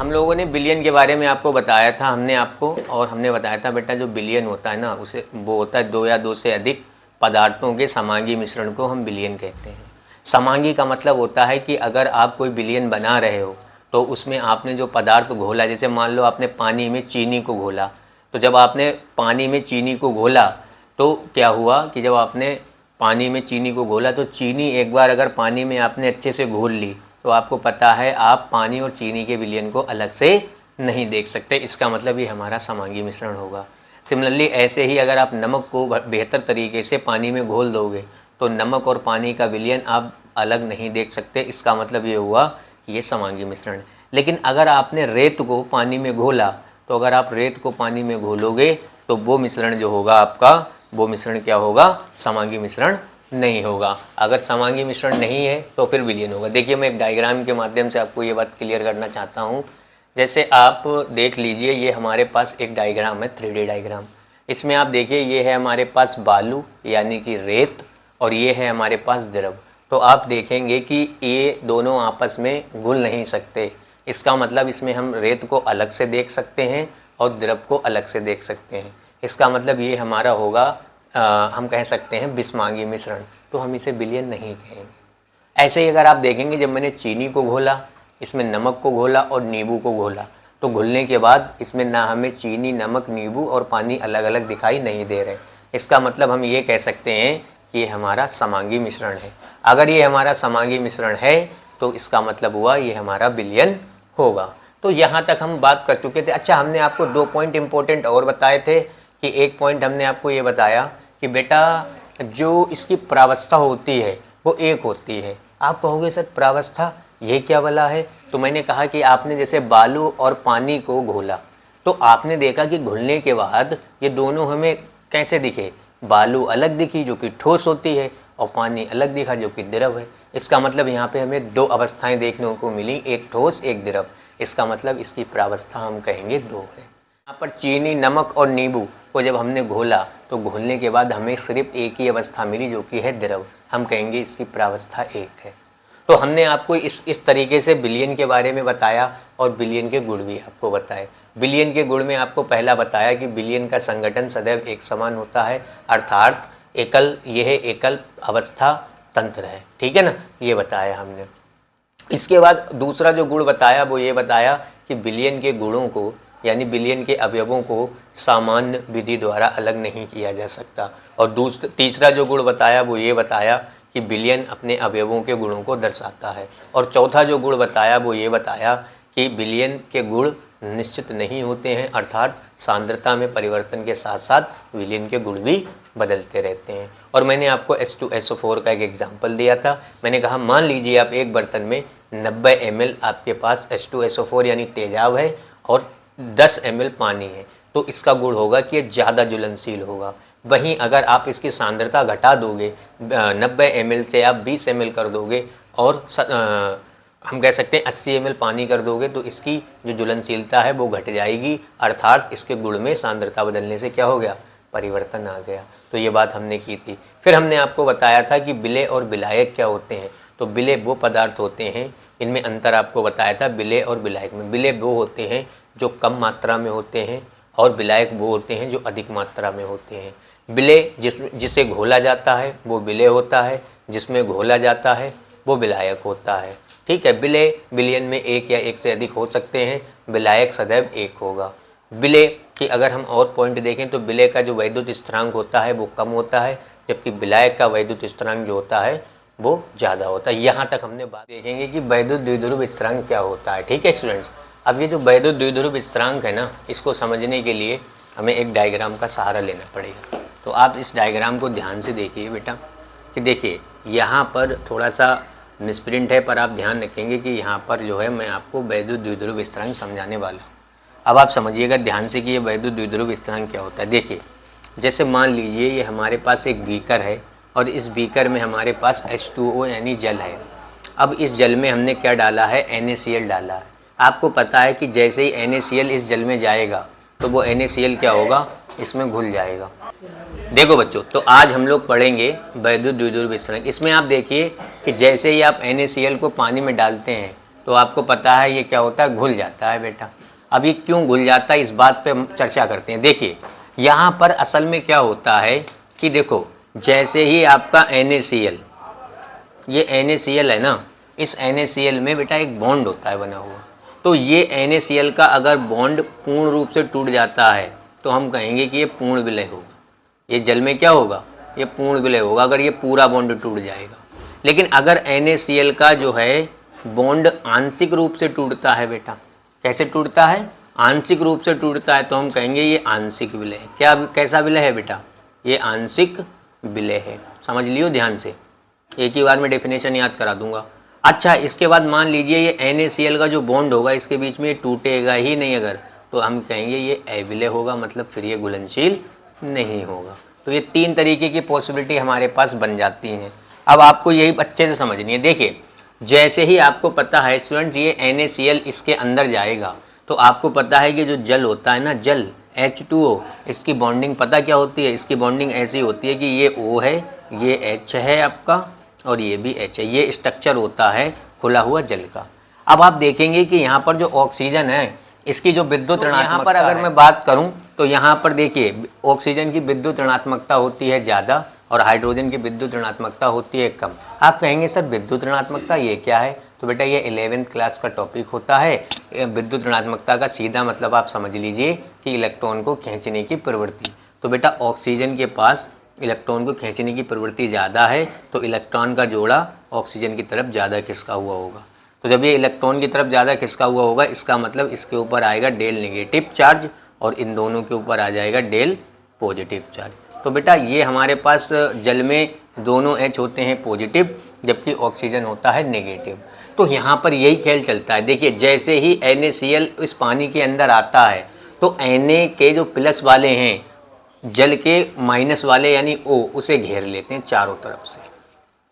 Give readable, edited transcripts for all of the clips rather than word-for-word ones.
हम लोगों ने बिलियन के बारे में आपको बताया था, हमने बताया था बेटा जो बिलियन होता है ना, उसे वो होता है दो या दो से अधिक पदार्थों के समांगी मिश्रण को हम बिलियन कहते हैं। समांगी का मतलब होता है कि अगर आप कोई बिलियन बना रहे हो तो उसमें आपने जो पदार्थ घोला, जैसे मान लो आपने पानी में चीनी को घोला, तो जब आपने पानी में चीनी को घोला तो क्या हुआ कि जब आपने पानी में चीनी को घोला तो चीनी एक बार अगर पानी में आपने अच्छे से घोल ली तो आपको पता है आप पानी और चीनी के विलयन को अलग से नहीं देख सकते। इसका मतलब ये हमारा समांगी मिश्रण होगा। सिमिलरली ऐसे ही अगर आप नमक को बेहतर तरीके से पानी में घोल दोगे तो नमक और पानी का विलयन आप अलग नहीं देख सकते। इसका मतलब ये हुआ कि ये समांगी मिश्रण है। लेकिन अगर आपने रेत को पानी में घोला तो अगर आप रेत को पानी में घोलोगे तो वो मिश्रण जो होगा आपका, वो मिश्रण क्या होगा, समांगी मिश्रण नहीं होगा। अगर समांगी मिश्रण नहीं है तो फिर विलयन होगा। देखिए मैं एक डायग्राम के माध्यम से आपको ये बात क्लियर करना चाहता हूँ। जैसे आप देख लीजिए, ये हमारे पास एक डायग्राम है, 3D डायग्राम। इसमें आप देखिए ये है हमारे पास बालू यानी कि रेत और ये है हमारे पास द्रव। तो आप देखेंगे कि ये दोनों आपस में घुल नहीं सकते। इसका मतलब इसमें हम रेत को अलग से देख सकते हैं और द्रव को अलग से देख सकते हैं। इसका मतलब ये हमारा होगा हम कह सकते हैं बिस्मांगी मिश्रण। तो हम इसे विलयन नहीं कहेंगे। ऐसे ही अगर आप देखेंगे जब मैंने चीनी को घोला, इसमें नमक को घोला और नींबू को घोला, तो घुलने के बाद इसमें ना हमें चीनी, नमक, नींबू और पानी अलग अलग दिखाई नहीं दे रहे। इसका मतलब हम ये कह सकते हैं कि ये हमारा समांगी मिश्रण है। अगर ये हमारा समांगी मिश्रण है तो इसका मतलब हुआ ये हमारा विलयन होगा। तो यहाँ तक हम बात कर चुके थे। अच्छा, हमने आपको 2 पॉइंट इंपॉर्टेंट और बताए थे कि एक पॉइंट हमने आपको ये बताया कि बेटा जो इसकी प्रावस्था होती है वो एक होती है। आप कहोगे सर प्रावस्था ये क्या वाला है? तो मैंने कहा कि आपने जैसे बालू और पानी को घोला तो आपने देखा कि घुलने के बाद ये दोनों हमें कैसे दिखे, बालू अलग दिखी जो कि ठोस होती है और पानी अलग दिखा जो कि द्रव है। इसका मतलब यहाँ पे हमें 2 अवस्थाएं देखने को मिली, एक ठोस एक द्रव। इसका मतलब इसकी प्रावस्था हम कहेंगे 2 है। यहाँ पर चीनी, नमक और नींबू को जब हमने घोला तो घोलने के बाद हमें सिर्फ एक ही अवस्था मिली जो कि है द्रव। हम कहेंगे इसकी प्रावस्था 1 है। तो हमने आपको इस तरीके से विलयन के बारे में बताया और विलयन के गुण भी आपको बताए। विलयन के गुण में आपको पहला बताया कि विलयन का संगठन सदैव एक समान होता है, अर्थात यह एकल अवस्था तंत्र है। ठीक है ना, ये बताया हमने। इसके बाद दूसरा जो गुण बताया वो ये बताया कि विलयन के गुणों को यानी विलयन के अवयवों को सामान्य विधि द्वारा अलग नहीं किया जा सकता। और तीसरा जो गुण बताया वो ये बताया कि विलयन अपने अवयवों के गुणों को दर्शाता है। और चौथा जो गुण बताया वो ये बताया कि विलयन के गुण निश्चित नहीं होते हैं, अर्थात सांद्रता में परिवर्तन के साथ साथ विलयन के गुण भी बदलते रहते हैं। और मैंने आपको H2SO4 का एक एग्जाम्पल दिया था। मैंने कहा मान लीजिए आप एक बर्तन में 90 ml आपके पास H2SO4 यानी तेजाब है और 10 ml पानी है, तो इसका गुण होगा कि ये ज़्यादा ज्वलनशील होगा। वहीं अगर आप इसकी सांद्रता घटा दोगे, 90 ml से आप 20 ml कर दोगे और हम कह सकते हैं 80 ml पानी कर दोगे तो इसकी जो ज्वलनशीलता है वो घट जाएगी, अर्थात इसके गुण में सांद्रता बदलने से क्या हो गया, परिवर्तन आ गया। तो ये बात हमने की थी। फिर हमने आपको बताया था कि विलेय और विलायक क्या होते हैं। तो विलेय वो पदार्थ होते हैं, इनमें अंतर आपको बताया था विलेय और विलायक में। विलेय वो होते हैं जो कम मात्रा में होते हैं और विलायक वो होते हैं जो अधिक मात्रा में होते हैं। विलेय जिसे घोला जाता है वो विलेय होता है, जिसमें घोला जाता है वो विलायक होता है। ठीक है, विलेय विलयन में एक या एक से अधिक हो सकते हैं, विलायक सदैव एक होगा। विलेय की अगर हम और पॉइंट देखें तो विलेय का जो वैद्युत स्थिरांक होता है वो कम होता है, जबकि विलायक का वैद्युत स्थिरांक जो होता है वो ज़्यादा होता है। यहाँ तक हमने बात देखेंगे कि वैद्युत द्विध्रुव स्थिरांक क्या होता है। ठीक है स्टूडेंट्स, अब ये जो वैद्युत द्विध्रुव स्थिरांक है ना, इसको समझने के लिए हमें एक डायग्राम का सहारा लेना पड़ेगा। तो आप इस डायग्राम को ध्यान से देखिए बेटा कि देखिए यहाँ पर थोड़ा सा मिसप्रिंट है, पर आप ध्यान रखेंगे कि यहाँ पर जो है मैं आपको वैद्युत द्विध्रुव स्थिरांक समझाने वाला हूँ। अब आप समझिएगा ध्यान से कि ये वैद्युत द्विध्रुव स्थिरांक क्या होता है। देखिए जैसे मान लीजिए ये हमारे पास एक बीकर है और इस बीकर में हमारे पास H2O यानी जल है। अब इस जल में हमने क्या डाला है, NaCl डाला है। आपको पता है कि जैसे ही NaCl इस जल में जाएगा तो वो NaCl क्या होगा, इसमें घुल जाएगा। देखो बच्चों, तो आज हम लोग पढ़ेंगे वैद्युत द्विध्रुव स्थिरांक। इसमें आप देखिए कि जैसे ही आप NaCl को पानी में डालते हैं तो आपको पता है ये क्या होता है, घुल जाता है बेटा। अब ये क्यों घुल जाता है, इस बात पे हम चर्चा करते हैं। देखिए यहाँ पर असल में क्या होता है कि देखो, जैसे ही आपका NaCl, ये NaCl है ना, इस NaCl में बेटा एक बॉन्ड होता है बना हुआ। तो ये NaCl का अगर बॉन्ड पूर्ण रूप से टूट जाता है तो हम कहेंगे कि ये पूर्ण विलय होगा। ये जल में क्या होगा, ये पूर्ण विलय होगा अगर ये पूरा बॉन्ड टूट जाएगा। लेकिन अगर NaCl का जो है बॉन्ड आंशिक रूप से टूटता है बेटा, कैसे टूटता है, आंशिक रूप से टूटता है, तो हम कहेंगे ये आंशिक विलय है। क्या, कैसा विलय है बेटा, ये आंशिक विलय है। समझ लियो ध्यान से, एक ही बार में डेफिनेशन याद करा दूंगा। अच्छा, इसके बाद मान लीजिए ये NaCl का जो बॉन्ड होगा इसके बीच में ये टूटेगा ही नहीं अगर, तो हम कहेंगे ये अविलय होगा, मतलब फिर ये घुलनशील नहीं होगा। तो ये 3 तरीके की पॉसिबिलिटी हमारे पास बन जाती हैं। अब आपको यही अच्छे से समझनी है। देखिए जैसे ही आपको पता है स्टूडेंट ये NaCl इसके अंदर जाएगा, तो आपको पता है कि जो जल होता है ना, जल H2O, इसकी बॉन्डिंग पता क्या होती है, इसकी बॉन्डिंग ऐसी होती है कि ये O है, ये H है आपका, और ये भी H है। ये स्ट्रक्चर होता है खुला हुआ जल का। अब आप देखेंगे कि यहाँ पर जो ऑक्सीजन है इसकी जो विद्युत ऋणात्मकता, यहाँ पर अगर मैं बात करूँ तो यहाँ पर देखिए ऑक्सीजन की विद्युत ऋणात्मकता होती है ज़्यादा और हाइड्रोजन की विद्युत ऋणात्मकता होती है कम। आप कहेंगे सर विद्युत ऋणात्मकता ये क्या है, तो बेटा ये 11वीं क्लास का टॉपिक होता है। विद्युत ऋणात्मकता का सीधा मतलब आप समझ लीजिए कि इलेक्ट्रॉन को खींचने की प्रवृत्ति। तो बेटा ऑक्सीजन के पास इलेक्ट्रॉन को खींचने की प्रवृत्ति ज़्यादा है, तो इलेक्ट्रॉन का जोड़ा ऑक्सीजन की तरफ ज़्यादा खिसका हुआ होगा। तो जब ये इलेक्ट्रॉन की तरफ ज़्यादा खिसका हुआ होगा, इसका मतलब इसके ऊपर आएगा डेल नेगेटिव चार्ज और इन दोनों के ऊपर आ जाएगा डेल पॉजिटिव चार्ज। तो बेटा ये हमारे पास जल में दोनों H होते हैं पॉजिटिव, जबकि ऑक्सीजन होता है नेगेटिव। तो यहाँ पर यही खेल चलता है। देखिए जैसे ही NaCl इस पानी के अंदर आता है तो Na के जो प्लस वाले हैं जल के माइनस वाले यानी O उसे घेर लेते हैं चारों तरफ से,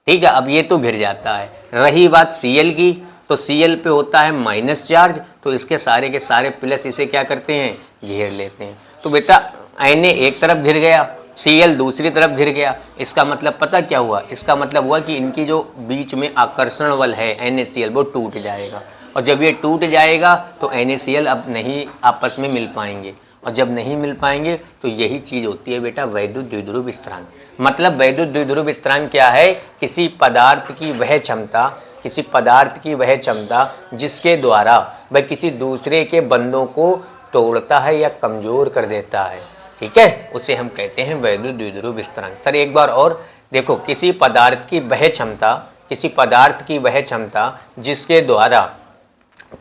ठीक है। अब ये तो घिर जाता है। रही बात Cl की, तो Cl पे होता है माइनस चार्ज, तो इसके सारे के सारे प्लस इसे क्या करते हैं, घेर लेते हैं। तो बेटा Na एक तरफ घिर गया, Cl दूसरी तरफ घिर गया। इसका मतलब पता क्या हुआ, इसका मतलब हुआ कि इनकी जो बीच में आकर्षण बल है NaCl वो टूट जाएगा, और जब ये टूट जाएगा तो NaCl अब नहीं आपस में मिल पाएंगे, और जब नहीं मिल पाएंगे तो यही चीज़ होती है बेटा वैद्युत द्विध्रुव स्थिरांक। मतलब वैद्युत द्विध्रुव स्थिरांक क्या है, किसी पदार्थ की वह क्षमता, किसी पदार्थ की वह क्षमता जिसके द्वारा वह किसी दूसरे के बंधों को तोड़ता है या कमज़ोर कर देता है, ठीक है, उसे हम कहते हैं वैद्युत द्विध्रुव स्थिरांक। सर एक बार और देखो, किसी पदार्थ की वह क्षमता, किसी पदार्थ की वह क्षमता जिसके द्वारा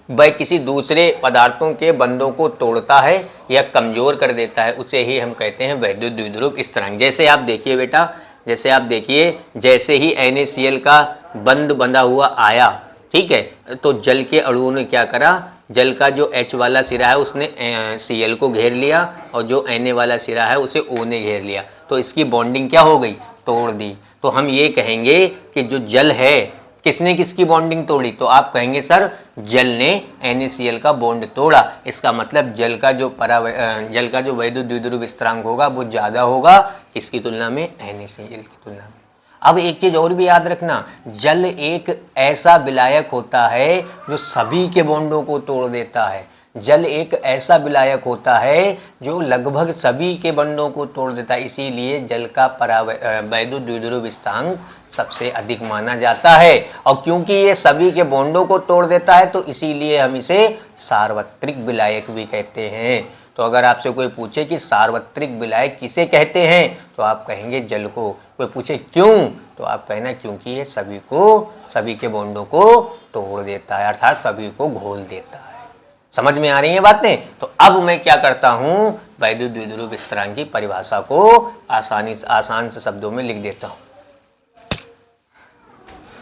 वह किसी दूसरे पदार्थों के बंधों को तोड़ता है या कमज़ोर कर देता है, उसे ही हम कहते हैं वैद्युत द्विध्रुव स्थिरांक। जैसे आप देखिए बेटा, जैसे आप देखिए, जैसे ही NaCl का बंध बंधा हुआ आया, ठीक है, तो जल के अणुओं ने क्या करा, जल का जो H वाला सिरा है उसने Cl को घेर लिया, और जो Na वाला सिरा है उसे O ने घेर लिया, तो इसकी बॉन्डिंग क्या हो गई, तोड़ दी। तो हम ये कहेंगे कि जो जल है किसने किसकी बॉन्डिंग तोड़ी, तो आप कहेंगे सर जल ने NaCl का बॉन्ड तोड़ा। इसका मतलब जल का जो वैद्युत द्विध्रुव स्थिरांक होगा वो ज़्यादा होगा किसकी तुलना में, NaCl की तुलना में। अब एक चीज़ और भी याद रखना, जल एक ऐसा विलायक होता है जो सभी के बॉन्डों को तोड़ देता है। जल एक ऐसा विलायक होता है जो लगभग सभी के बंधों को तोड़ देता है, इसीलिए जल का वैद्युत द्विध्रुव स्थिरांक सबसे अधिक माना जाता है। और क्योंकि ये सभी के बॉन्डों को तोड़ देता है तो इसीलिए हम इसे सार्वत्रिक विलायक भी कहते हैं। तो अगर आपसे कोई पूछे कि सार्वत्रिक विलायक किसे कहते हैं, तो आप कहेंगे जल को। कोई पूछे क्यों, तो आप कहना क्योंकि ये सभी के बॉन्डों को तोड़ देता है, अर्थात सभी को घोल देता है। समझ में आ रही है बातें। तो अब मैं क्या करता हूँ, वैद्युत द्विध्रुव स्थिरांक की परिभाषा को आसान से शब्दों में लिख देता हूँ।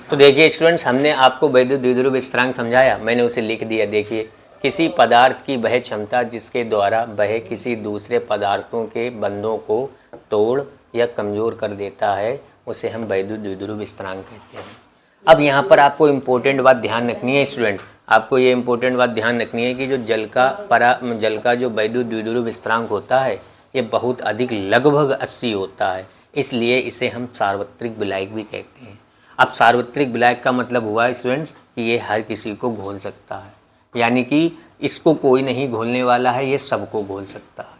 तो देखिए स्टूडेंट्स, हमने आपको वैद्युत द्विध्रुव स्थिरांक समझाया, मैंने उसे लिख दिया। देखिए, किसी पदार्थ की वह क्षमता जिसके द्वारा वह किसी दूसरे पदार्थों के बंधों को तोड़ या कमज़ोर कर देता है, उसे हम वैद्युत द्विध्रुव स्थिरांक कहते हैं। अब यहाँ पर आपको इम्पोर्टेंट बात ध्यान रखनी है स्टूडेंट, आपको ये इम्पोर्टेंट बात ध्यान रखनी है कि जो जल का जो वैद्युत द्विध्रुव स्थिरांक होता है ये बहुत अधिक, लगभग 80 होता है, इसलिए इसे हम सार्वत्रिक विलायक भी कहते हैं। अब सार्वत्रिक विलायक का मतलब हुआ स्टूडेंट्स कि ये हर किसी को घोल सकता है, यानी कि इसको कोई नहीं घोलने वाला है, ये सबको घोल सकता है।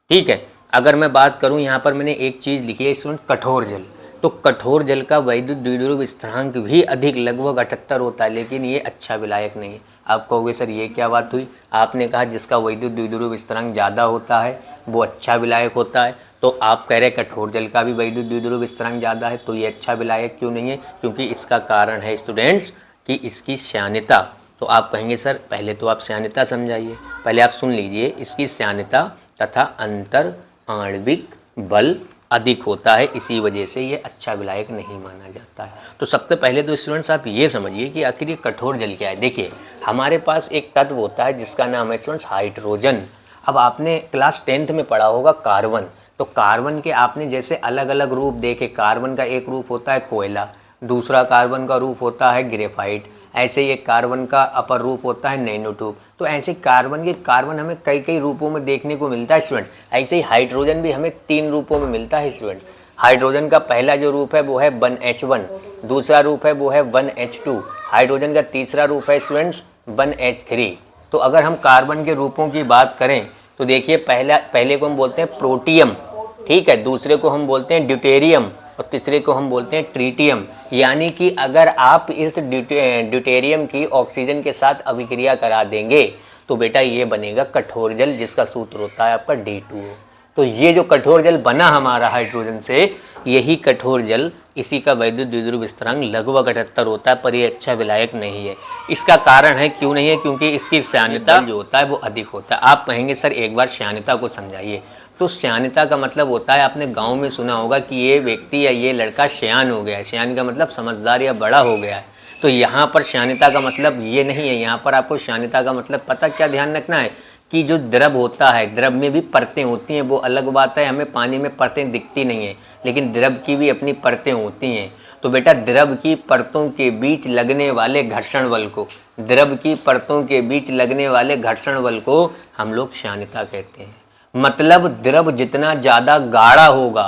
ठीक है, अगर मैं बात करूं, यहाँ पर मैंने एक चीज़ लिखी है स्टूडेंट, कठोर जल। तो कठोर जल का वैद्युत द्विध्रुव स्थिरांक भी अधिक, लगभग 78 होता है, लेकिन ये अच्छा विलायक नहीं है। आप कहोगे सर ये क्या बात हुई, आपने कहा जिसका वैद्युत द्विध्रुव स्थिरांक ज़्यादा होता है वो अच्छा विलायक होता है, तो आप कह रहे कठोर जल का भी वैद्युत द्विध्रुव स्थिरांक ज़्यादा है, तो ये अच्छा विलायक क्यों नहीं है? क्योंकि इसका कारण है स्टूडेंट्स कि इसकी श्यानता। तो आप कहेंगे सर पहले तो आप श्यानता समझाइए, पहले आप सुन लीजिए। इसकी श्यानता तथा अंतर आणविक बल अधिक होता है, इसी वजह से ये अच्छा विलायक नहीं माना जाता है। तो सबसे पहले तो स्टूडेंट्स आप ये समझिए कि आखिर ये कठोर जल क्या है। देखिए हमारे पास एक तत्व होता है जिसका नाम है स्टूडेंट्स हाइड्रोजन। अब आपने क्लास 10th में पढ़ा होगा कार्बन, तो कार्बन के आपने जैसे अलग अलग रूप देखे। कार्बन का एक रूप होता है कोयला, दूसरा कार्बन का रूप होता है ग्रेफाइट, ऐसे ही एक कार्बन का अपर रूप होता है नैनोट्यूब। तो ऐसे कार्बन हमें कई कई रूपों में देखने को मिलता है स्टूडेंट। ऐसे ही हाइड्रोजन भी हमें 3 रूपों में मिलता है स्टूडेंट। हाइड्रोजन का पहला जो रूप है वो है 1H1, दूसरा रूप है वो है 1H2, हाइड्रोजन का तीसरा रूप है स्टूडेंट्स 1H3। तो अगर हम कार्बन के रूपों की बात करें तो देखिए पहले को हम बोलते हैं प्रोटियम, ठीक है, दूसरे को हम बोलते हैं ड्यूटेरियम और तीसरे को हम बोलते हैं ट्रीटियम। यानी कि अगर आप इस ड्यूटेरियम की ऑक्सीजन के साथ अभिक्रिया करा देंगे तो बेटा ये बनेगा कठोर जल, जिसका सूत्र होता है आपका D2O। तो ये जो कठोर जल बना हमारा हाइड्रोजन से, यही कठोर जल, इसी का वैद्युत द्विध्रुव स्थिरांक लगभग 78 होता है, पर ये अच्छा विलायक नहीं है। इसका कारण है क्यों नहीं है? क्योंकि इसकी श्यानता जो होता है वो अधिक होता है। आप कहेंगे सर एक बार श्यानता को समझाइए। तो श्यानता का मतलब होता है, आपने गांव में सुना होगा कि ये व्यक्ति या ये लड़का श्यान हो गया है। श्यान का मतलब समझदार या बड़ा हो गया है। तो यहाँ पर श्यानता का मतलब ये नहीं है। यहाँ पर आपको श्यानता का मतलब पता क्या ध्यान रखना है कि जो द्रव होता है, द्रव में भी परतें होती हैं, वो अलग बात है। हमें पानी में परतें दिखती नहीं है, लेकिन द्रव की भी अपनी परतें होती हैं। तो बेटा द्रव की परतों के बीच लगने वाले घर्षण बल को, द्रव की परतों के बीच लगने वाले घर्षण बल को हम लोग श्यानता कहते हैं। मतलब द्रव जितना ज़्यादा गाढ़ा होगा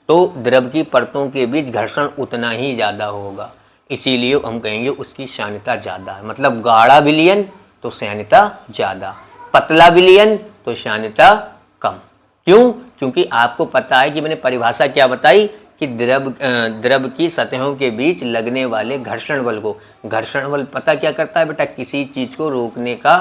तो द्रव की परतों के बीच घर्षण उतना ही ज़्यादा होगा, इसीलिए हम कहेंगे उसकी श्यानता ज़्यादा है। मतलब गाढ़ा विलयन तो श्यानता ज़्यादा, पतला विलयन तो श्यानता कम। क्यों? क्योंकि आपको पता है कि मैंने परिभाषा क्या बताई कि द्रव की सतहों के बीच लगने वाले घर्षण बल को, घर्षण बल पता क्या करता है बेटा? किसी चीज़ को रोकने का,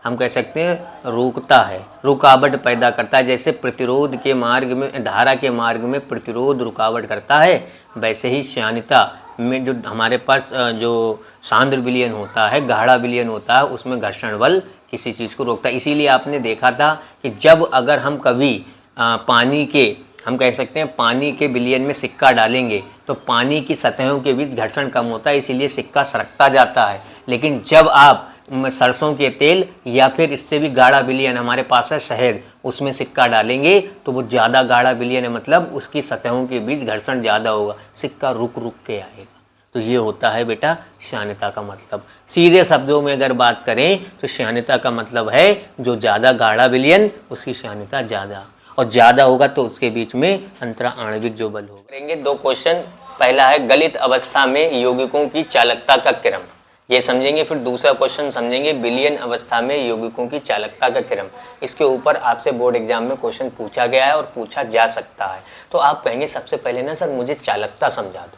हम कह सकते हैं रोकता है, रुकावट पैदा करता है। जैसे प्रतिरोध के मार्ग में, धारा के मार्ग में प्रतिरोध रुकावट करता है, वैसे ही श्यानता में जो हमारे पास जो सांद्र विलयन होता है, गाढ़ा विलयन होता है, उसमें घर्षण बल किसी चीज़ को रोकता है। इसीलिए आपने देखा था कि जब अगर हम कभी पानी के, हम कह सकते हैं पानी के विलयन में सिक्का डालेंगे तो पानी की सतहों के बीच घर्षण कम होता है, इसीलिए सिक्का सरकता जाता है। लेकिन जब आप सरसों के तेल या फिर इससे भी गाढ़ा विलयन हमारे पास है शहद, उसमें सिक्का डालेंगे तो वो ज़्यादा गाढ़ा विलयन है, मतलब उसकी सतहों के बीच घर्षण ज़्यादा होगा, सिक्का रुक रुक के आएगा। तो ये होता है बेटा श्यानता का मतलब। सीधे शब्दों में अगर बात करें तो श्यानता का मतलब है जो ज़्यादा गाढ़ा विलयन उसकी श्यानता ज़्यादा, और ज़्यादा होगा तो उसके बीच में अंतरा आणविक जो बल होगा। करेंगे 2 क्वेश्चन। पहला है गलित अवस्था में यौगिकों की चालकता का क्रम, ये समझेंगे। फिर दूसरा क्वेश्चन समझेंगे विलयन अवस्था में यौगिकों की चालकता का क्रम। इसके ऊपर आपसे बोर्ड एग्जाम में क्वेश्चन पूछा गया है और पूछा जा सकता है। तो आप कहेंगे सबसे पहले ना सर मुझे चालकता समझा दो।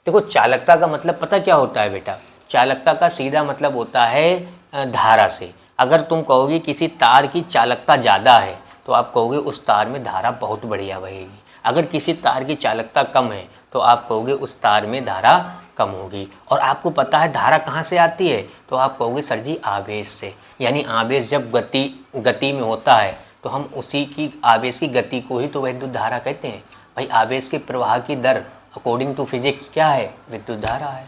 देखो चालकता का मतलब पता क्या होता है बेटा? चालकता का सीधा मतलब होता है धारा से। अगर तुम कहोगे किसी तार की चालकता ज़्यादा है तो आप कहोगे उस तार में धारा बहुत बढ़िया बहेगी। अगर किसी तार की चालकता कम है तो आप कहोगे उस तार में धारा कम होगी। और आपको पता है धारा कहाँ से आती है? तो आप कहोगे सर जी आवेश से। यानी आवेश जब गति में होता है तो हम उसी की आवेश की गति को ही तो विद्युत धारा कहते हैं। भाई आवेश के प्रवाह की दर अकॉर्डिंग टू फिजिक्स क्या है? विद्युत धारा है।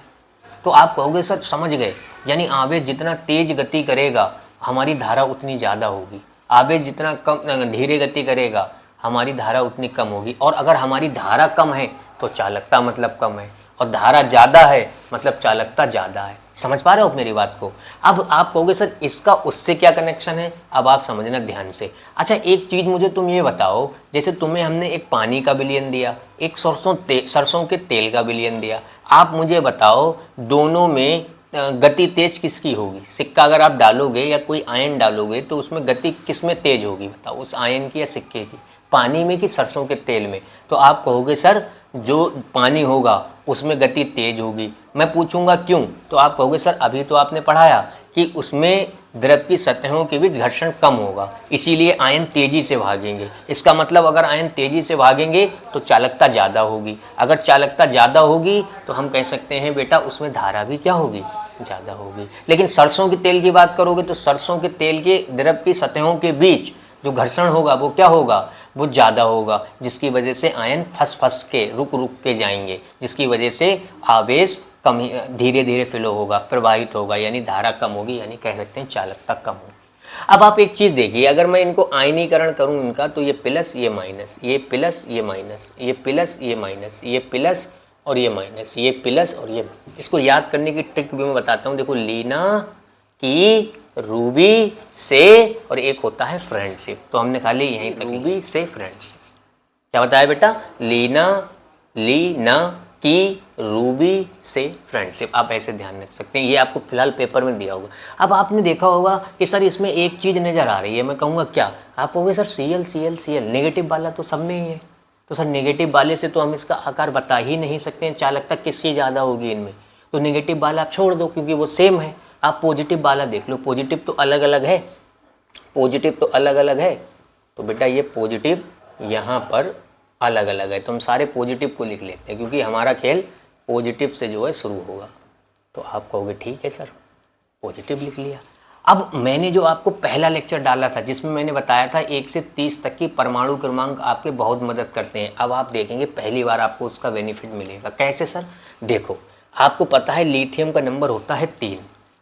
तो आप कहोगे सर समझ गए, यानी आवेश जितना तेज गति करेगा हमारी धारा उतनी ज़्यादा होगी, आवेश जितना कम धीरे गति करेगा हमारी धारा उतनी कम होगी। और अगर हमारी धारा कम है तो चालकता मतलब कम है, और धारा ज़्यादा है मतलब चालकता ज़्यादा है। समझ पा रहे हो मेरी बात को? अब आप कहोगे सर इसका उससे क्या कनेक्शन है? अब आप समझना ध्यान से। अच्छा एक चीज़ मुझे तुम ये बताओ, जैसे तुम्हें हमने एक पानी का विलयन दिया, एक सरसों के तेल का विलयन दिया, आप मुझे बताओ दोनों में गति तेज किसकी होगी? सिक्का अगर आप डालोगे या कोई आयन डालोगे तो उसमें गति किस में तेज होगी बताओ, उस आयन की या सिक्के की? पानी में कि सरसों के तेल में? तो आप कहोगे सर जो पानी होगा उसमें गति तेज होगी। मैं पूछूंगा क्यों? तो आप कहोगे सर अभी तो आपने पढ़ाया कि उसमें द्रव की सतहों के बीच घर्षण कम होगा, इसीलिए आयन तेजी से भागेंगे। इसका मतलब अगर आयन तेजी से भागेंगे तो चालकता ज़्यादा होगी। अगर चालकता ज़्यादा होगी तो हम कह सकते हैं बेटा उसमें धारा भी क्या होगी? ज़्यादा होगी। लेकिन सरसों के तेल की बात करोगे तो सरसों के तेल के द्रव की सतहों के बीच जो घर्षण होगा वो क्या होगा? वो ज़्यादा होगा, जिसकी वजह से आयन फंस के रुक के जाएंगे, जिसकी वजह से आवेश कम धीरे धीरे फ्लो होगा, प्रवाहित होगा, यानी धारा कम होगी, यानी कह सकते हैं चालकता कम होगी। अब आप एक चीज़ देखिए, अगर मैं इनको आयनीकरण करूं इनका तो ये प्लस ये माइनस, ये प्लस ये माइनस, ये प्लस ये माइनस, ये प्लस और ये माइनस, ये प्लस और ये। इसको याद करने की ट्रिक भी मैं बताता हूँ। देखो लीना की, रूबी से, और एक होता है फ्रेंडशिप। तो हमने खाली यहीं रूबी से फ्रेंडशिप। क्या बताया बेटा? लीना की, रूबी से फ्रेंडशिप। आप ऐसे ध्यान रख सकते हैं, ये आपको फिलहाल पेपर में दिया होगा। अब आपने देखा होगा कि सर इसमें एक चीज़ नज़र आ रही है, मैं कहूँगा क्या? आप कहोगे sir Cl Cl Cl, negative वाला तो सब में ही है। तो सर नेगेटिव वाले से तो हम इसका आकार बता ही नहीं सकते हैं, चालकता किसकी ज़्यादा होगी इनमें। तो नेगेटिव वाला आप छोड़ दो क्योंकि वो सेम है। आप पॉजिटिव वाला देख लो, पॉजिटिव तो अलग अलग है, पॉजिटिव तो अलग अलग है। तो बेटा ये पॉजिटिव यहाँ पर अलग अलग है, तो हम सारे पॉजिटिव को लिख लेते हैं क्योंकि हमारा खेल पॉजिटिव से जो है शुरू होगा। तो आप कहोगे ठीक है सर, पॉजिटिव लिख लिया। अब मैंने जो आपको पहला लेक्चर डाला था जिसमें मैंने बताया था 1 से 30 तक की परमाणु क्रमांक आपके बहुत मदद करते हैं, अब आप देखेंगे पहली बार आपको उसका बेनिफिट मिलेगा। कैसे सर? देखो आपको पता है लिथियम का नंबर होता है 3,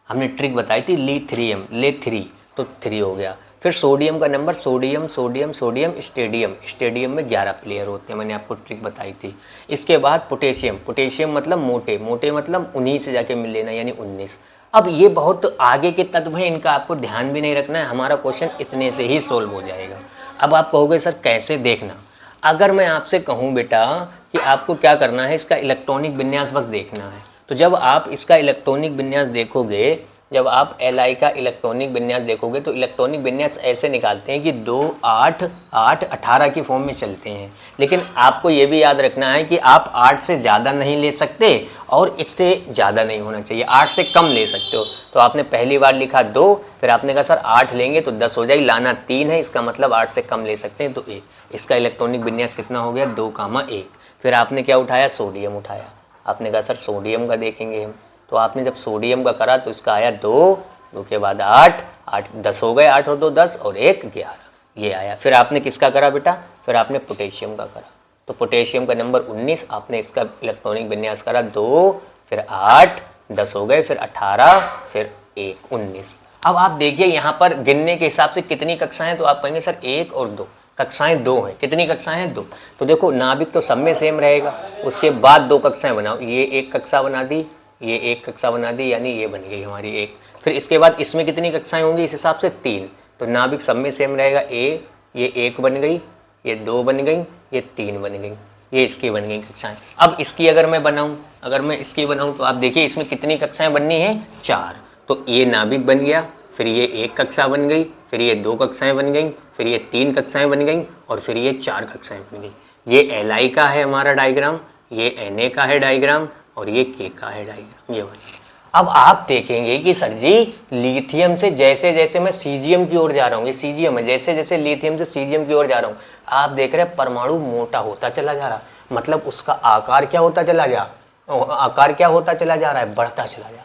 हमने ट्रिक बताई थी लिथियम, ले 3 तो 3 हो गया। फिर सोडियम का number, sodium sodium sodium stadium, stadium में 11 प्लेयर होते हैं, मैंने आपको ट्रिक बताई थी। इसके बाद पोटेशियम, पोटेशियम मतलब मोटे, मोटे मतलब 19 से जाके मिल लेना यानी 19। अब ये बहुत आगे के तत्व हैं, इनका आपको ध्यान भी नहीं रखना है, हमारा क्वेश्चन इतने से ही सोल्व हो जाएगा। अब आप कहोगे सर कैसे? देखना, अगर मैं आपसे कहूँ बेटा कि आपको क्या करना है, इसका इलेक्ट्रॉनिक विन्यास बस देखना है, तो जब आप इसका इलेक्ट्रॉनिक विन्यास देखोगे, जब आप Li का इलेक्ट्रॉनिक विन्यास देखोगे तो इलेक्ट्रॉनिक विन्यास ऐसे निकालते हैं कि 2 8 8 18 की फॉर्म में चलते हैं। लेकिन आपको ये भी याद रखना है कि आप 8 से ज़्यादा नहीं ले सकते और इससे ज़्यादा नहीं होना चाहिए, 8 से कम ले सकते हो। तो आपने पहली बार लिखा 2, फिर आपने कहा सर 8 लेंगे तो 10 हो जाएगी, लाना 3 है, इसका मतलब 8 से कम ले सकते हैं तो 1। इसका इलेक्ट्रॉनिक विन्यास कितना हो गया? 2,1। फिर आपने क्या उठाया? सोडियम उठाया। आपने कहा सर सोडियम का देखेंगे हम, तो आपने जब सोडियम का करा तो इसका आया 2 के बाद 8 8 10 हो गए, 8 और 2 10 और 1 11, ये आया। फिर आपने किसका करा बेटा? फिर आपने पोटेशियम का करा, तो पोटेशियम का नंबर 19, आपने इसका इलेक्ट्रॉनिक विन्यास करा 2 फिर 8 10 हो गए, फिर 18 फिर 1 19। अब आप देखिए यहाँ पर गिनने के हिसाब से कितनी कक्षाएं, तो आप कहेंगे सर 1 और 2, कक्षाएं 2 हैं। कितनी कक्षाएं हैं? 2। तो देखो नाभिक तो सब में सेम रहेगा, उसके बाद 2 कक्षाएं बनाओ, ये एक कक्षा बना दी, ये एक कक्षा बना दी, यानी ये बन गई हमारी 1। फिर इसके बाद इसमें कितनी कक्षाएं होंगी इस हिसाब से? 3। तो नाभिक सब में सेम रहेगा, ये 1 बन गई, ये 2 बन गई, ये 3 बन गई, ये इसकी बन गई कक्षाएं। अब इसकी अगर मैं बनाऊं, अगर मैं इसकी बनाऊं तो आप देखिए इसमें कितनी कक्षाएं बननी है? 4। तो ये नाभिक बन गया, फिर ये 1 कक्षा बन गई, फिर ये 2 कक्षाएं बन गई, फिर ये 3 कक्षाएं बन गई और फिर ये 4 कक्षाएं बन गई। ये Li का है हमारा डायग्राम, ये Na का है डायग्राम और ये K का है डायग्राम, ये वाला। अब आप देखेंगे कि सर जी लिथियम से जैसे जैसे मैं सीजियम की ओर जा रहा हूँ, ये सीजियम है, जैसे जैसे लिथियम से सीजियम की ओर जा रहा हूँ, आप देख रहे हैं परमाणु मोटा होता चला जा रहा है, मतलब उसका आकार क्या होता चला जा आकार क्या होता चला जा रहा है? बढ़ता चला जा रहा है।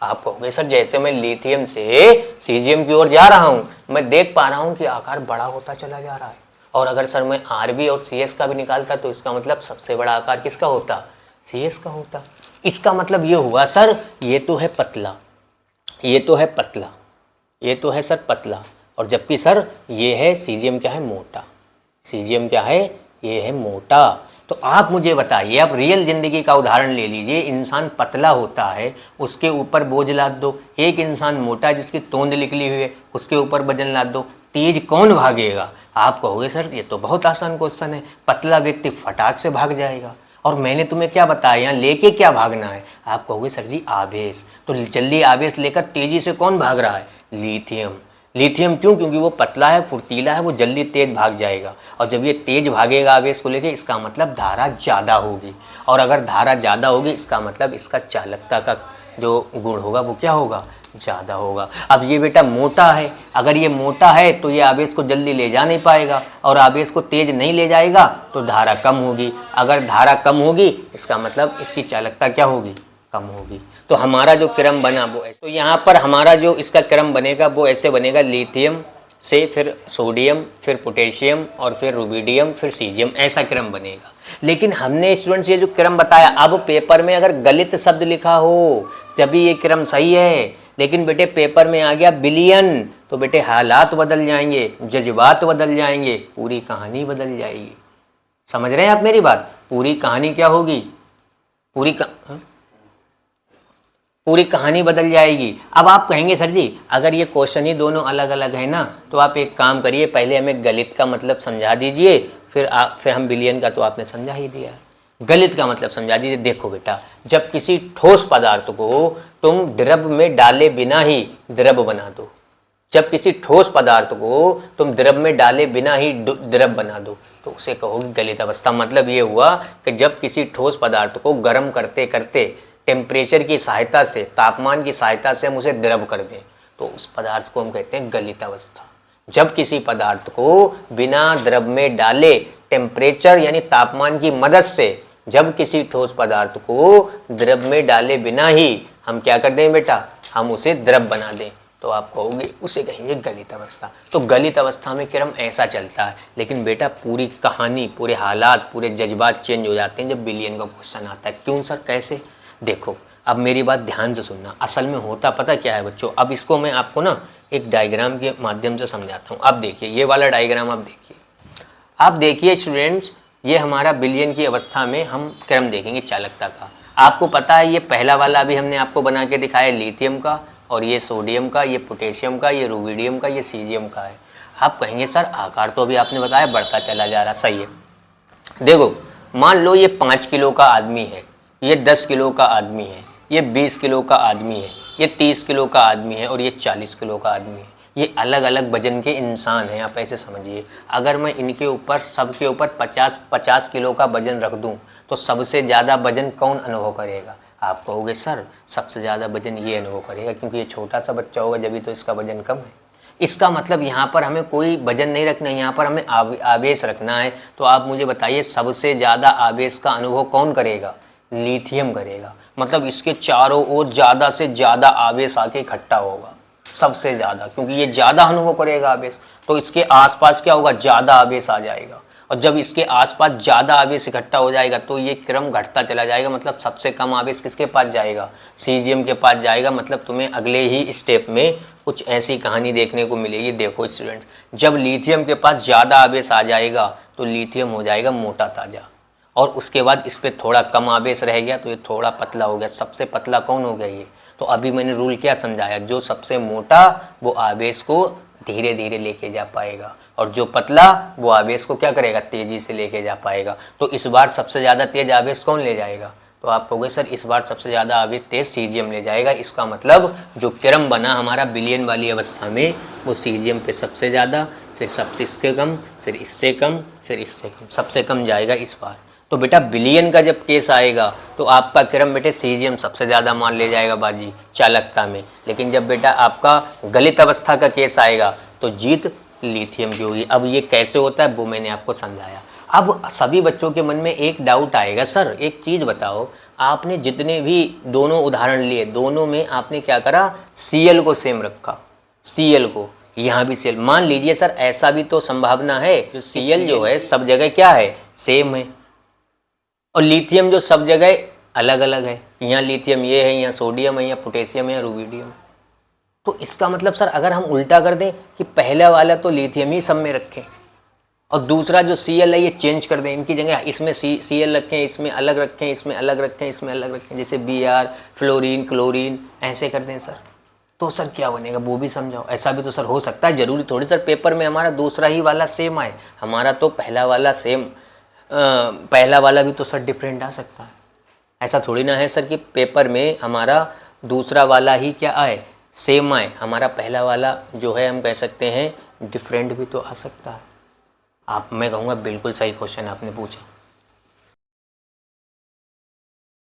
आप कहोगे सर जैसे मैं लिथियम से सीजियम की ओर जा रहा हूँ, मैं देख पा रहा हूँ कि आकार बड़ा होता चला जा रहा है, और अगर सर मैं Rb और CS का भी निकालता तो इसका मतलब सबसे बड़ा आकार किसका होता? CS का होता। इसका मतलब ये हुआ सर ये तो है पतला, ये तो है पतला, ये तो है सर पतला, और जबकि सर ये है सीजियम क्या है? मोटा। सीजियम क्या है? ये है मोटा। तो आप मुझे बताइए, आप रियल जिंदगी का उदाहरण ले लीजिए, इंसान पतला होता है, उसके ऊपर बोझ लाद दो, एक इंसान मोटा जिसकी तोंद निकली हुई है उसके ऊपर वजन लाद दो, तेज कौन भागेगा? आप कहोगे सर ये तो बहुत आसान क्वेश्चन है, पतला व्यक्ति फटाक से भाग जाएगा, और मैंने तुम्हें क्या बताया, यहाँ लेके क्या भागना है। आप कहोगे सर जी आवेश, तो जल्दी आवेश लेकर तेजी से कौन भाग रहा है, लिथियम। लिथियम क्यों, क्योंकि वो पतला है, फुर्तीला है, वो जल्दी तेज भाग जाएगा। और जब ये तेज भागेगा आवेश को लेके, इसका मतलब धारा ज़्यादा होगी, और अगर धारा ज़्यादा होगी इसका मतलब इसका चालकता का जो गुण होगा वो क्या होगा, ज़्यादा होगा। अब ये बेटा मोटा है, अगर ये मोटा है तो ये आवेश को जल्दी ले जा नहीं पाएगा, और आवेश को तेज नहीं ले जाएगा तो धारा कम होगी। अगर धारा कम होगी इसका मतलब इसकी चालकता क्या होगी, कम होगी। तो हमारा जो क्रम बना वो ऐसे, तो यहाँ पर हमारा जो इसका क्रम बनेगा वो ऐसे बनेगा, लिथियम से फिर सोडियम, फिर पोटेशियम, और फिर रुबिडियम, फिर सीजियम, ऐसा क्रम बनेगा। लेकिन हमने स्टूडेंट्स ये जो क्रम बताया, अब पेपर में अगर गलत शब्द लिखा हो तभी ये क्रम सही है। लेकिन बेटे पेपर में आ गया बिलियन, तो बेटे हालात बदल जाएंगे, जज्बात बदल जाएंगे, पूरी कहानी बदल जाएगी। समझ रहे हैं आप मेरी बात, पूरी कहानी क्या होगी, पूरी कहानी बदल जाएगी। अब आप कहेंगे सर जी अगर ये क्वेश्चन ही दोनों अलग अलग है ना, तो आप एक काम करिए, पहले हमें गलित का मतलब समझा दीजिए, फिर हम बिलियन का तो आपने समझा ही दिया। गलित का मतलब समझा दीजिए। देखो बेटा, जब किसी ठोस पदार्थ को तुम द्रव में डाले बिना ही द्रव बना दो, जब किसी ठोस पदार्थ को तुम द्रव में डाले बिना ही द्रव बना दो, तो उसे कहोगे गलित अवस्था। मतलब ये हुआ कि जब किसी ठोस पदार्थ को गर्म करते करते टेम्परेचर की सहायता से, तापमान की सहायता से हम उसे द्रव कर दें, तो उस पदार्थ को हम कहते हैं गलित अवस्था। जब किसी पदार्थ को बिना द्रव में डाले टेम्परेचर यानी तापमान की मदद से, जब किसी ठोस पदार्थ को द्रव में डाले बिना ही हम क्या कर दें बेटा, हम उसे द्रव बना दें, तो आप कहोगे उसे कहेंगे गलित अवस्था। तो गलित अवस्था में क्रम ऐसा चलता है। लेकिन बेटा पूरी कहानी, पूरे हालात, पूरे जज्बात चेंज हो जाते हैं जब बिलियन का क्वेश्चन आता है। क्यों सर, कैसे? देखो अब मेरी बात ध्यान से सुनना। असल में होता पता क्या है बच्चों, अब इसको मैं आपको ना एक डायग्राम के माध्यम से समझाता हूँ। अब देखिए ये वाला डायग्राम आप देखिए स्टूडेंट्स, ये हमारा बिलियन की अवस्था में हम क्रम देखेंगे चालकता का। आपको पता है ये पहला वाला अभी हमने आपको बना के दिखाया लिथियम का, और ये सोडियम का, ये पोटेशियम का, ये रुबिडियम का, ये सीजियम का है। आप कहेंगे सर आकार तो अभी आपने बताया बढ़ता चला जा रहा, सही है। देखो मान लो ये 5 किलो का आदमी है, ये 10 किलो का आदमी है, ये 20 किलो का आदमी है, ये 30 किलो का आदमी है, और ये 40 किलो का आदमी है। ये अलग अलग वजन के इंसान हैं, आप ऐसे समझिए। अगर मैं इनके ऊपर सबके ऊपर 50 किलो का वजन रख दूं तो सबसे ज़्यादा वजन कौन अनुभव करेगा? आप कहोगे सर सबसे ज़्यादा वजन ये अनुभव करेगा, क्योंकि ये छोटा सा बच्चा होगा जब भी, तो इसका वजन कम है। इसका मतलब यहाँ पर हमें कोई वजन नहीं रखना है, यहाँ पर हमें आवेश रखना है। तो आप मुझे बताइए सबसे ज़्यादा आवेश का अनुभव कौन करेगा? लिथियम करेगा। मतलब इसके चारों ओर ज़्यादा से ज़्यादा आवेश आके इकट्ठा होगा, सबसे ज़्यादा, क्योंकि ये ज़्यादा अनुभव करेगा आवेश। तो इसके आसपास क्या होगा? ज़्यादा आवेश आ जाएगा, और जब इसके आसपास ज़्यादा आवेश इकट्ठा हो जाएगा तो ये क्रम घटता चला जाएगा। मतलब सबसे कम आवेश किसके पास जाएगा? सीजियम के पास जाएगा। मतलब तुम्हें अगले ही स्टेप में कुछ ऐसी कहानी देखने को मिलेगी। देखो स्टूडेंट्स, जब लिथियम के पास ज़्यादा आवेश आ जाएगा तो लिथियम हो जाएगा मोटा ताज़ा, और उसके बाद इस पर थोड़ा कम आवेश रह गया तो ये थोड़ा पतला हो गया। सबसे पतला कौन हो गया? ये। तो अभी मैंने रूल क्या समझाया, जो सबसे मोटा वो आवेश को धीरे धीरे लेके जा पाएगा, और जो पतला वो आवेश को क्या करेगा? तेजी से लेके जा पाएगा। तो इस बार सबसे ज़्यादा तेज आवेश कौन ले जाएगा? तो आप कहोगे सर इस बार सबसे ज़्यादा आवेश तेज सीजियम ले जाएगा। इसका मतलब जो क्रम बना हमारा बिलियन वाली अवस्था में, वो सीजियम पे सबसे ज़्यादा, फिर सबसे इसके कम, फिर इससे कम, फिर इससे कम, सबसे कम जाएगा इस बार। तो बेटा बिलियन का जब केस आएगा तो आपका क्रम बेटे सीजियम सबसे ज़्यादा मान ले जाएगा बाजी चालकता में। लेकिन जब बेटा आपका गलित अवस्था का केस आएगा तो जीत लिथियम की होगी। अब ये कैसे होता है वो मैंने आपको समझाया। अब सभी बच्चों के मन में एक डाउट आएगा, सर एक चीज़ बताओ, आपने जितने भी दोनों उदाहरण लिए, दोनों में आपने क्या करा? Cl को सेम रखा, Cl को, यहाँ भी Cl। मान लीजिए सर ऐसा भी तो संभावना है जो Cl जो है सब जगह क्या है? सेम है, और लिथियम जो सब जगह अलग अलग है। यहाँ लिथियम ये है, यहाँ सोडियम है, यहाँ पोटेशियम है, यहाँ रुबिडियम। तो इसका मतलब सर अगर हम उल्टा कर दें कि पहला वाला तो लिथियम ही सब में रखें, और दूसरा जो Cl है ये चेंज कर दें, इनकी जगह इसमें Cl रखें, इसमें अलग रखें, इसमें अलग रखें, इसमें अलग रखें, जैसे Br, फ्लोरीन, क्लोरीन, ऐसे कर दें सर, तो सर क्या बनेगा वो भी समझाओ। ऐसा भी तो सर हो सकता है, जरूरी थोड़ी सर पेपर में हमारा दूसरा ही वाला सेम आए। हमारा तो पहला वाला सेम पहला वाला भी तो सर डिफरेंट आ सकता है। ऐसा थोड़ी ना है सर कि पेपर में हमारा दूसरा वाला ही क्या आए, सेम आए, हमारा पहला वाला जो है हम कह सकते हैं डिफरेंट भी तो आ सकता है। मैं कहूँगा बिल्कुल सही क्वेश्चन आपने पूछा।